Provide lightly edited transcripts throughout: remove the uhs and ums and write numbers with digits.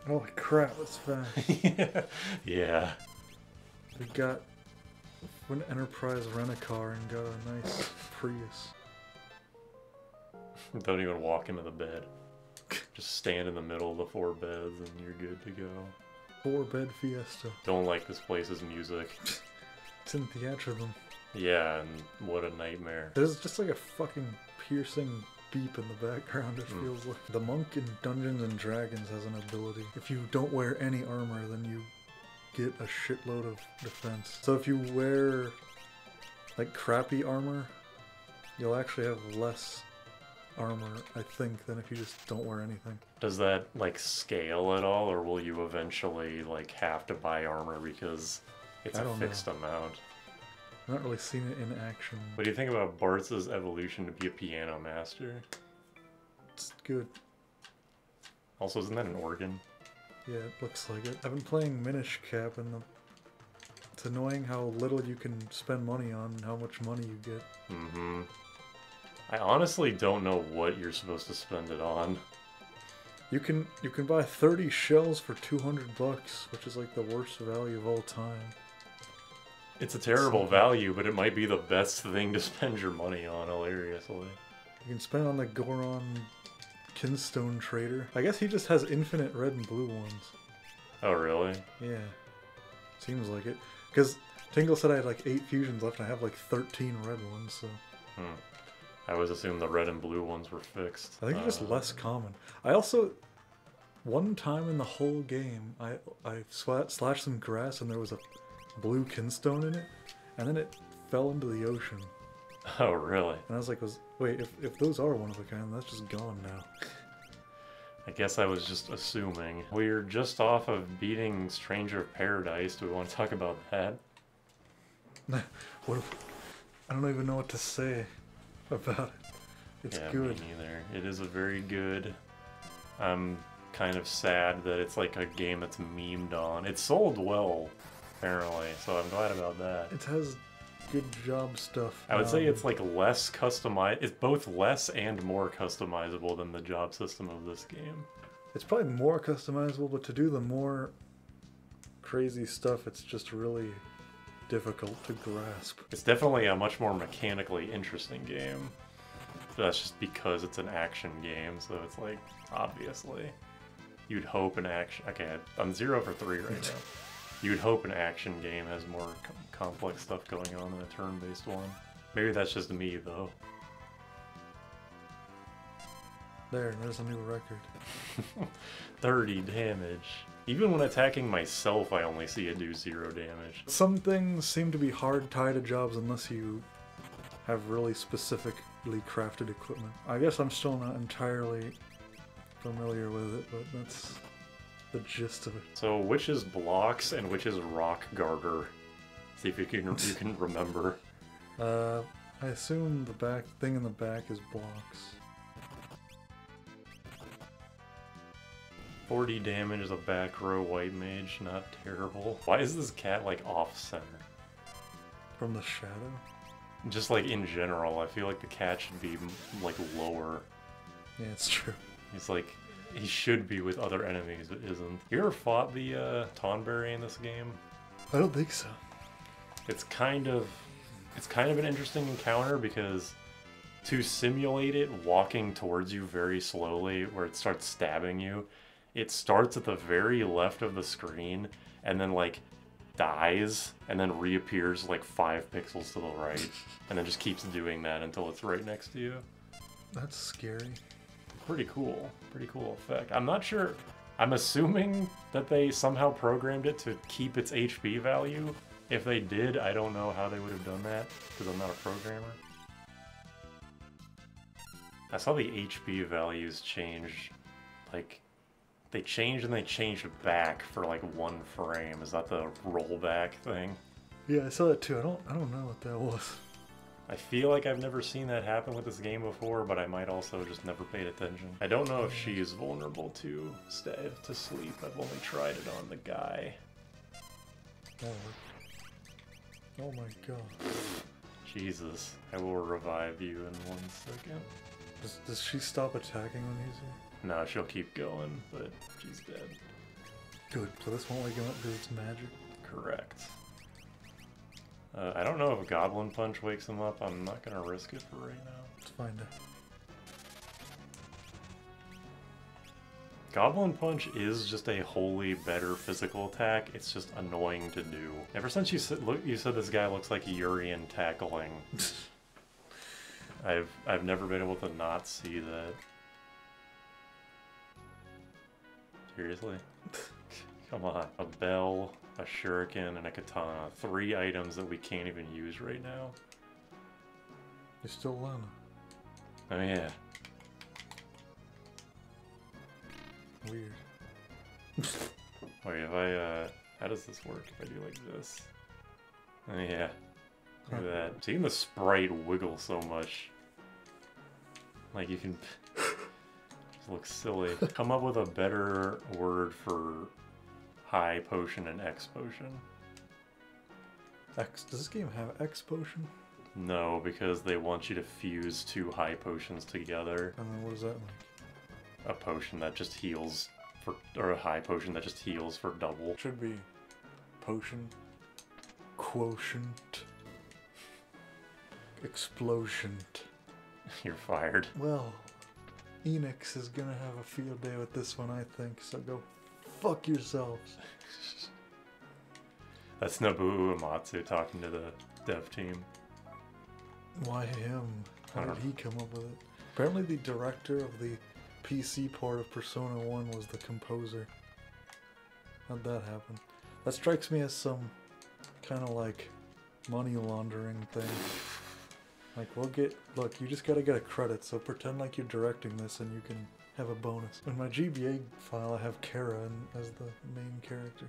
Holy crap, that's fast. Yeah. Yeah. We got an Enterprise rent-a-car and got a nice Prius. Don't even walk into the bed. Just stand in the middle of the 4 beds and you're good to go. 4-bed Fiesta. Don't like this place's music. It's in Theatrhythm. Yeah, and what a nightmare. There's just like a fucking piercing beep in the background, it feels like. The monk in Dungeons and Dragons has an ability. If you don't wear any armor, then you get a shitload of defense. So if you wear like crappy armor, you'll actually have less armor, I think, than if you just don't wear anything. Does that like scale at all, or will you eventually like have to buy armor because it's a fixed amount? I've not really seen it in action. What do you think about Bart's evolution to be a piano master? It's good. Also, isn't that an organ? Yeah, it looks like it. I've been playing Minish Cap, and it's annoying how little you can spend money on and how much money you get. Mm-hmm. I honestly don't know what you're supposed to spend it on. You can buy 30 shells for $200, which is like the worst value of all time. It's a terrible value, but it might be the best thing to spend your money on, hilariously. You can spend it on the Goron Kinstone Trader. I guess he just has infinite red and blue ones. Oh, really? Yeah. Seems like it. Because Tingle said I had like 8 fusions left and I have like 13 red ones, so... I always assumed the red and blue ones were fixed. I think they're just less common. I also... One time in the whole game, I slashed some grass and there was a blue Kinstone in it, and then it fell into the ocean. Oh, really? And I was like, wait, if those are one of a kind, that's just gone now. I guess I was just assuming. We're just off of beating Stranger of Paradise. Do we want to talk about that? I don't even know what to say about it. It's good. Me neither. It is a very good... I'm kind of sad that it's like a game that's memed on. It sold well, apparently, so I'm glad about that. It has good job stuff. I would say it's like less customized. It's both less and more customizable than the job system of this game. It's probably more customizable, but to do the more crazy stuff, it's just really difficult to grasp. It's definitely a much more mechanically interesting game. That's just because it's an action game, so it's like, obviously. You'd hope an action... Okay, I'm 0 for 3 right now. You'd hope an action game has more complex stuff going on than a turn-based one. Maybe that's just me, though. There's a new record. 30 damage. Even when attacking myself, I only see it do 0 damage. Some things seem to be hard tied to jobs unless you have really specifically crafted equipment. I guess I'm still not entirely familiar with it, but that's the gist of it. So which is blocks and which is rock garter? See if you can remember. I assume the back thing in the back is blocks. 40 damage as a back row white mage, not terrible. Why is this cat like off center? From the shadow? Just like in general, I feel like the cat should be like lower. Yeah, it's true. He's like, he should be with other enemies, but isn't. You ever fought the Tonberry in this game? I don't think so. It's kind of an interesting encounter because to simulate it walking towards you very slowly where it starts stabbing you, it starts at the very left of the screen and then like dies and then reappears like 5 pixels to the right and then just keeps doing that until it's right next to you. That's scary. Pretty cool effect. I'm not sure, I'm assuming that they somehow programmed it to keep its HP value. If they did, I don't know how they would have done that because I'm not a programmer. I saw the HP values change, like they changed and they changed back for like 1 frame. Is that the rollback thing? Yeah, I saw that too. I don't know what that was. I feel like I've never seen that happen with this game before, but I might also just never paid attention. I don't know if she is vulnerable to sleep. I've only tried it on the guy. Oh my god. Jesus. I will revive you in 1 second. Does she stop attacking when he's here? No, she'll keep going, but she's dead. Good, so this won't wake him up because it's magic. Correct. I don't know if Goblin Punch wakes him up. I'm not gonna risk it for right now. Let's find out. Goblin Punch is just a wholly better physical attack. It's just annoying to do. Ever since you said this guy looks like Urian tackling, I've never been able to not see that. Seriously? Come on. A bell, a shuriken, and a katana. 3 items that we can't even use right now. You're still Lana. Oh yeah. Weird. Wait, if I, how does this work if I do like this? Oh yeah. Look at that. Seeing the sprite wiggle so much. Like you can just look silly. Come up with a better word for high potion and X potion. X. Does this game have X potion? No, because they want you to fuse 2 high potions together. And then what does that mean? A potion that just heals for, or a high potion that just heals for double. Should be potion, quotient, explosion. You're fired. Well, Enix is gonna have a field day with this one, I think, so go fuck yourselves. That's Nobuo Uematsu talking to the dev team. Why him? How I did don't he come up with it? Apparently the director of the PC port of Persona 1 was the composer. How'd that happen? That strikes me as some kind of like money laundering thing. Like, look, you just gotta get a credit, so pretend like you're directing this and you can have a bonus. In my GBA file, I have Kara as the main character.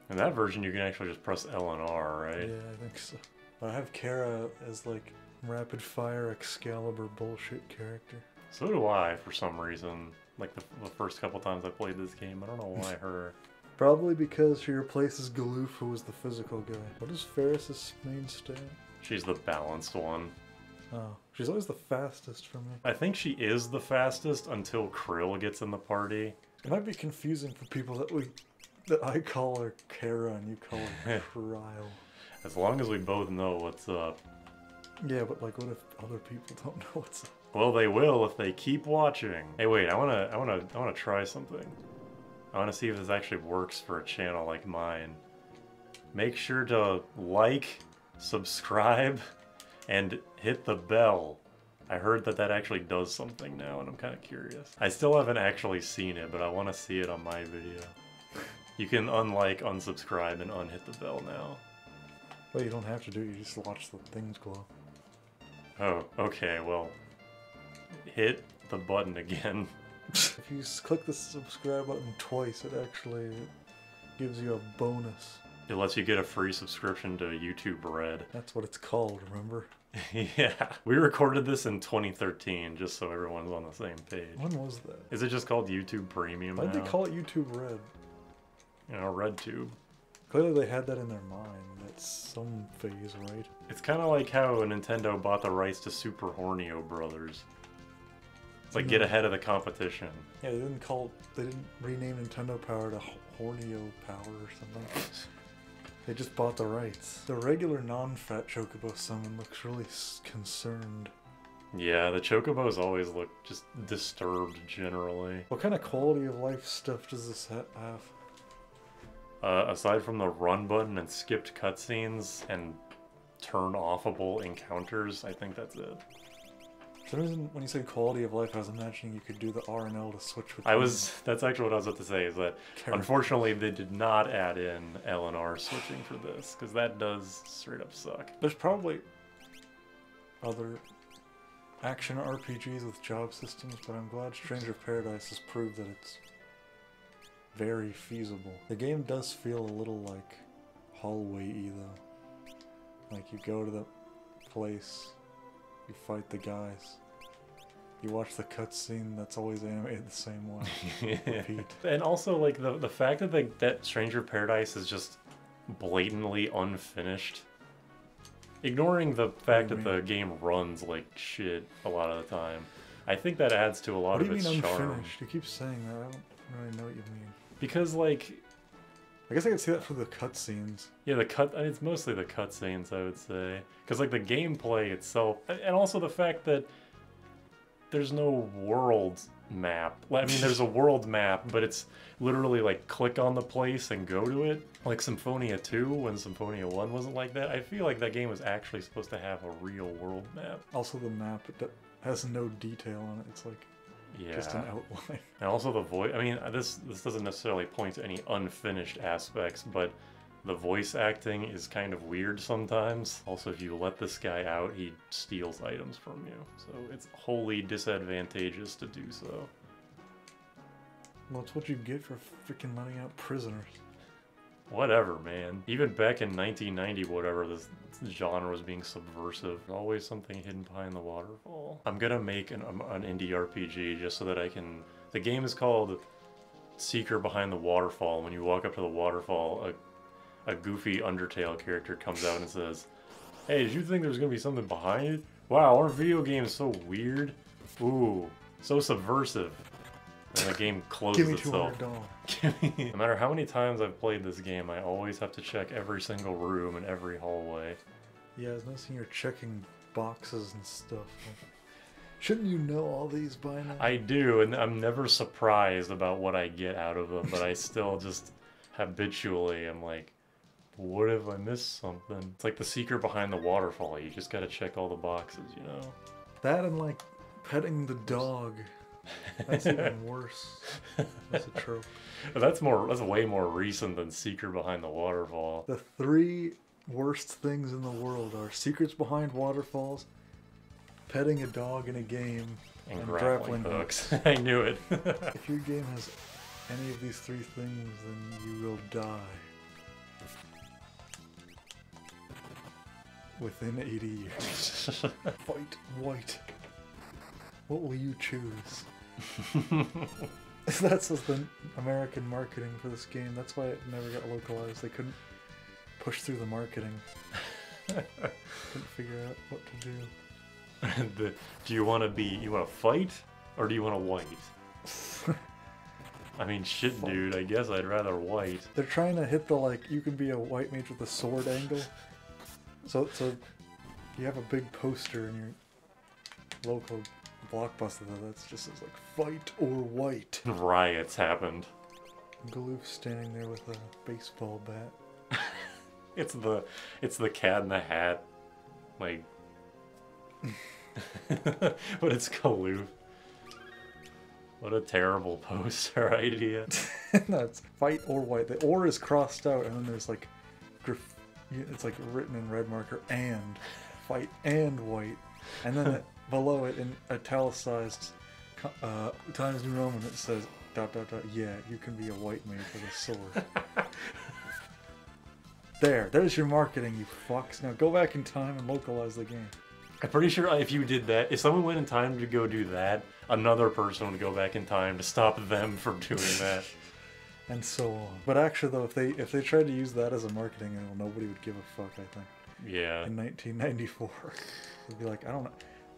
In that version, you can actually just press L and R, right? Yeah, I think so. I have Kara as like rapid fire Excalibur bullshit character. So do I, for some reason. Like the first couple times I played this game, I don't know why her. Probably because she replaces Galoof, who was the physical guy. What is Ferris's main stat? She's the balanced one. Oh, she's always the fastest for me. I think she is the fastest until Krill gets in the party. It might be confusing for people that I call her Kara and you call her Kryle. As long as we both know what's up. Yeah, but like, what if other people don't know what's up? Well, they will if they keep watching. Hey, wait, I wanna try something. I wanna see if this actually works for a channel like mine. Make sure to like, subscribe, and hit the bell. I heard that actually does something now, and I'm kind of curious. I still haven't actually seen it, but I want to see it on my video. You can unlike, unsubscribe, and unhit the bell now. Well, you don't have to do it, you just watch the things glow. Oh, okay, well, hit the button again. If you click the subscribe button twice, it actually gives you a bonus. It lets you get a free subscription to YouTube Red. That's what it's called, remember? Yeah. We recorded this in 2013, just so everyone's on the same page. When was that? Is it just called YouTube Premium Why'd now? they call it YouTube Red? You know, RedTube. Clearly they had that in their mind at some phase, right? It's kind of like how Nintendo bought the rights to Super Hornio Brothers. It's like, get ahead of the competition. Yeah, they didn't rename Nintendo Power to Hornio Power or something. They just bought the rights. The regular non-fat Chocobo summon looks really concerned. Yeah, the Chocobos always look just disturbed generally. What kind of quality of life stuff does this have? Aside from the run button and skipped cutscenes and turn-offable encounters, I think that's it. For some reason, when you said quality of life, I was imagining you could do the R and L to switch between. That's actually what I was about to say, is that unfortunately they did not add in L and R switching for this, because that does straight up suck. There's probably other action RPGs with job systems, but I'm glad Stranger of Paradise has proved that it's very feasible. The game does feel a little like hallway-y though. Like you go to the place, you fight the guys, you watch the cutscene that's always animated the same way. Repeat. And also like the fact that that Stranger of Paradise is just blatantly unfinished. Ignoring the fact that the game runs like shit a lot of the time. I think that adds to a lot What do of you its mean charm. unfinished? You keep saying that. I don't really know what you mean. Because like, I guess I could see that for the cutscenes. yeah, it's mostly the cutscenes, I would say. Because like the gameplay itself, and also the fact that there's no world map. I mean, there's a world map, but it's literally like click on the place and go to it. Like Symphonia 2, when Symphonia 1 wasn't like that. I feel like that game was actually supposed to have a real world map. Also, the map has no detail on it. It's like Yeah. just an outline. And also the voice. I mean, this doesn't necessarily point to any unfinished aspects, but the voice acting is kind of weird sometimes. Also, if you let this guy out, he steals items from you. So it's wholly disadvantageous to do so. Well, it's what you get for freaking letting out prisoners. Whatever, man. Even back in 1990, whatever, this genre was being subversive. Always something hidden behind the waterfall. I'm gonna make an indie RPG just so that I can... The game is called Seeker Behind the Waterfall. When you walk up to the waterfall, a goofy Undertale character comes out and says, "Hey, did you think there was gonna be something behind it? Wow, our video game is so weird. Ooh, so subversive." And the game closes Give me itself. $200. No matter how many times I've played this game, I always have to check every single room and every hallway. Yeah, I was noticing you're checking boxes and stuff. Shouldn't you know all these by now? I do, and I'm never surprised about what I get out of them, but I still just habitually am like, what if I missed something? It's like the Seeker Behind the Waterfall. You just gotta check all the boxes, you know? That and like petting the dog. That's even worse. That's a trope. That's way more recent than Seeker Behind the Waterfall. The 3 worst things in the world are secrets behind waterfalls, petting a dog in a game, And grappling hooks. I knew it. If your game has any of these 3 things, then you will die. Within 80 years. Fight white. What will you choose? That's just the American marketing for this game. That's why it never got localized. They couldn't push through the marketing. Couldn't figure out what to do. Do you want to fight, or do you want to white? I mean, shit, dude, I guess I'd rather white. They're trying to hit the, like, you can be a white mage with a sword angle. So you have a big poster in your local Blockbuster that's just says, like, fight or white. Riots happened. Galoof standing there with a baseball bat. It's the Cat in the Hat, like, but it's Galoof. What a terrible poster idea. No, it's fight or white. The or is crossed out, and then there's like, it's like written in red marker, and fight and white, and then below it in italicized Times New Roman it says ... Yeah, you can be a white mage with a sword. There's your marketing, you fucks. Now go back in time and localize the game. I'm pretty sure if you did that, if someone went in time to go do that, another person would go back in time to stop them from doing that. And so on. But actually, though, if they tried to use that as a marketing angle, nobody would give a fuck, I think. Yeah. In 1994. It'd be like, I don't know.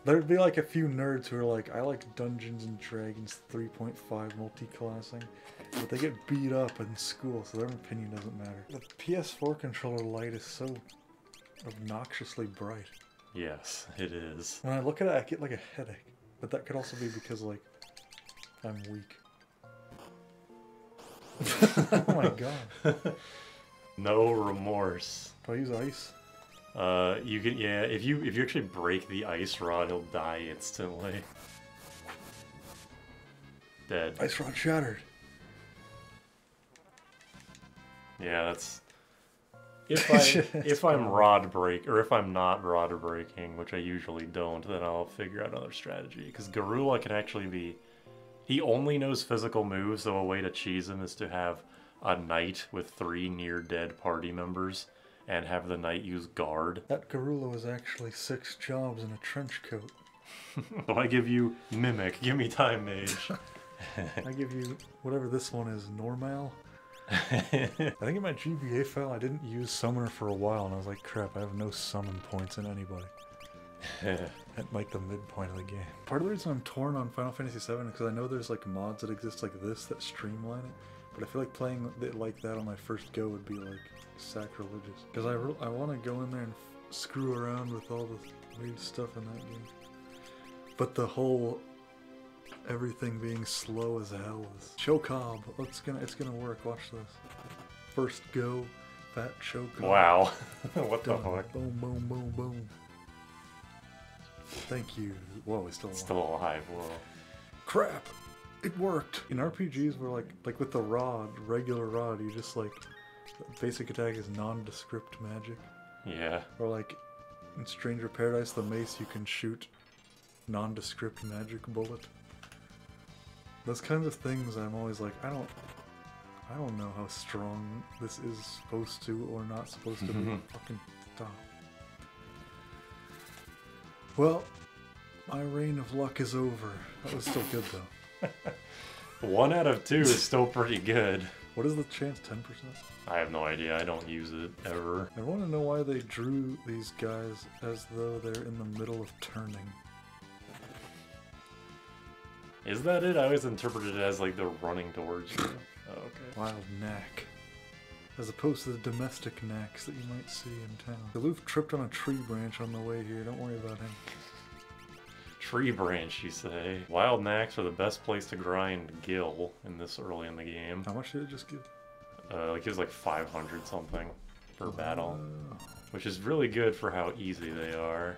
There'd be like a few nerds who are like, I like Dungeons and Dragons 3.5 multi-classing, but they get beat up in school, so their opinion doesn't matter. The PS4 controller light is so obnoxiously bright. Yes, it is. When I look at it, I get like a headache. But that could also be because, like, I'm weak. Oh my god. No remorse. Do I use ice? You can, yeah, if you actually break the ice rod, he'll die instantly. Dead. Ice rod shattered. Yeah, that's... If I'm rod break, or if I'm not rod breaking, which I usually don't, then I'll figure out another strategy. Because Garula can actually be... He only knows physical moves, so a way to cheese him is to have a knight with 3 near-dead party members, and have the knight use guard. That Garula was actually 6 jobs in a trench coat. So I give you Mimic, give me Time Mage. I give you whatever this one is, Normal. I think in my GBA file I didn't use Summoner for a while, and I was like, crap, I have no summon points in anybody. at like the midpoint of the game. Part of the reason I'm torn on Final Fantasy VII is because I know there's like mods that exist like this that streamline it, but I feel like playing it like that on my first go would be like sacrilegious. Because I want to go in there and screw around with all the weird stuff in that game. But the whole everything being slow as hell is Chocob. It's gonna work. Watch this. First go, fat Chocob. Wow. What the Done. fuck? Boom, boom, boom, boom. Thank you. Whoa, he's still alive. Still alive. Whoa. Crap! It worked! In RPGs where like with the rod, regular rod, you just like, basic attack is nondescript magic. Yeah. Or like, in Stranger Paradise, the mace, you can shoot nondescript magic bullet. Those kinds of things I'm always like, I don't know how strong this is supposed to or not supposed to be. Fucking stop. Well, my reign of luck is over. That was still good though. 1 out of 2 is still pretty good. What is the chance? 10%? I have no idea. I don't use it ever. I want to know why they drew these guys as though they're in the middle of turning. Is that it? I always interpreted it as like they're running towards you. Oh, okay. Wild knack. As opposed to the domestic knacks that you might see in town. Aloof tripped on a tree branch on the way here. Don't worry about him. Tree branch, you say? Wild knacks are the best place to grind gil in this early in the game. How much did it just give? Like it was like 500 something per battle, which is really good for how easy they are.